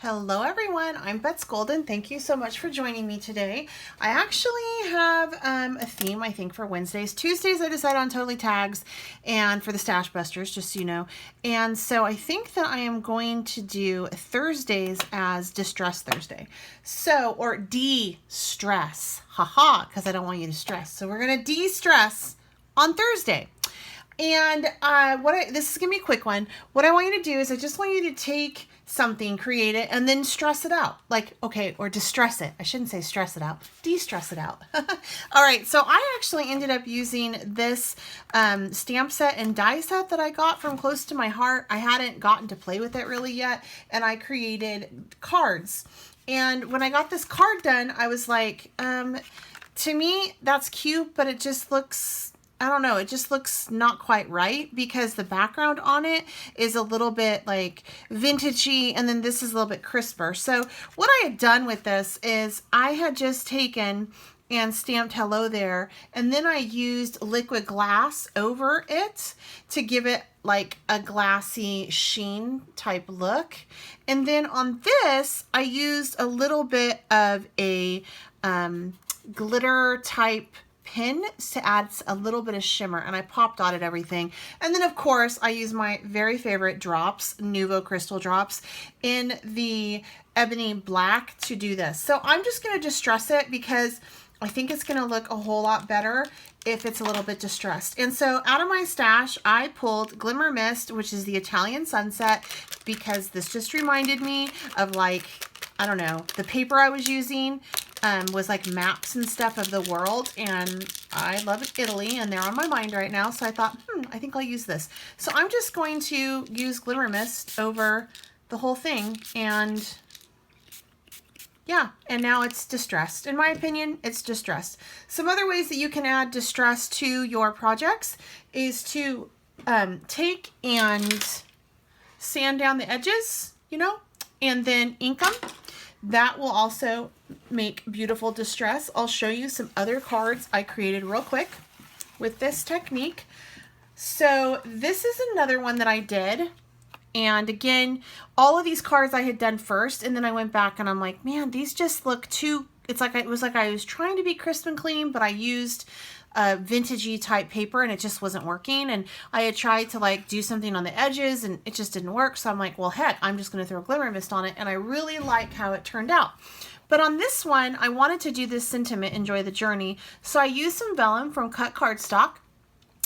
Hello everyone, I'm Bets Golden. Thank you so much for joining me today. I actually have a theme, I think, for Wednesdays. Tuesdays I decide on Totally Tags, and for the Stash Busters, just so you know. And so I think that I am going to do Thursdays as Distress Thursday. So, or de-stress. Haha, because I don't want you to stress. So we're going to de-stress on Thursday. And this is going to be a quick one. What I want you to do is I just want you to take something, create it, and then stress it out. Like, okay, or distress it. I shouldn't say stress it out. De-stress it out. All right, so I actually ended up using this stamp set and die set that I got from Close to My Heart. I hadn't gotten to play with it really yet, and I created cards. And when I got this card done, I was like, to me, that's cute, but it just looks... I don't know, it just looks not quite right because the background on it is a little bit like vintagey, and then this is a little bit crisper. So what I had done with this is I had just taken and stamped hello there, and then I used liquid glass over it to give it like a glassy sheen type look. And then on this, I used a little bit of a glitter type pin to add a little bit of shimmer, and I pop dotted everything. And then of course I use my very favorite drops, Nuvo Crystal Drops, in the ebony black to do this. So I'm just going to distress it because I think it's going to look a whole lot better if it's a little bit distressed. And so out of my stash, I pulled Glimmer Mist, which is the Italian Sunset, because this just reminded me of, like, I don't know, the paper I was using was like maps and stuff of the world, and I love Italy and they're on my mind right now, so I thought, I think I'll use this. So I'm just going to use Glimmer Mist over the whole thing, and yeah, and now it's distressed. In my opinion, it's distressed. Some other ways that you can add distress to your projects is to take and sand down the edges, you know, and then ink them. That will also make beautiful distress. I'll show you some other cards I created real quick with this technique. So this is another one that I did. And again, all of these cards I had done first, and then I went back and I'm like, man, these just look too, it was like I was trying to be crisp and clean, but I used a vintagey type paper and it just wasn't working. And I had tried to like do something on the edges and it just didn't work. So I'm like, well, heck, I'm just going to throw Glimmer Mist on it. And I really like how it turned out. But on this one, I wanted to do this sentiment, enjoy the journey. So I used some vellum from cut cardstock,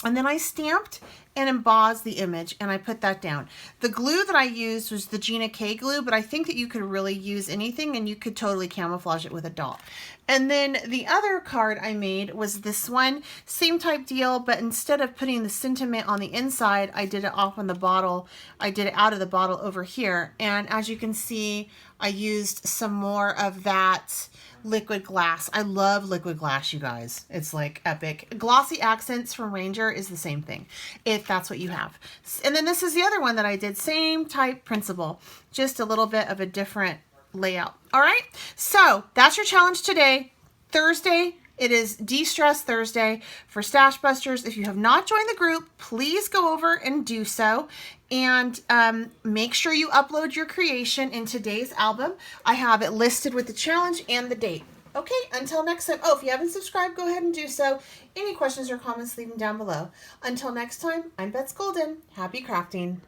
and then I stamped and embossed the image, and I put that down. The glue that I used was the Gina K glue, but I think that you could really use anything, and you could totally camouflage it with a dot. And then the other card I made was this one, same type deal, but instead of putting the sentiment on the inside, I did it off on the bottle. I did it out of the bottle over here, and as you can see, I used some more of that liquid glass. I love liquid glass, you guys. It's like epic. Glossy Accents from Ranger is the same thing, if that's what you have. And then this is the other one that I did, same type principle, just a little bit of a different layout. All right, so that's your challenge today. Thursday, it is De-Stress Thursday for Stash Busters. If you have not joined the group, please go over and do so. And make sure you upload your creation in today's album. I have it listed with the challenge and the date. Okay, until next time. Oh, if you haven't subscribed, go ahead and do so. Any questions or comments, leave them down below. Until next time, I'm Bets Golden. Happy crafting.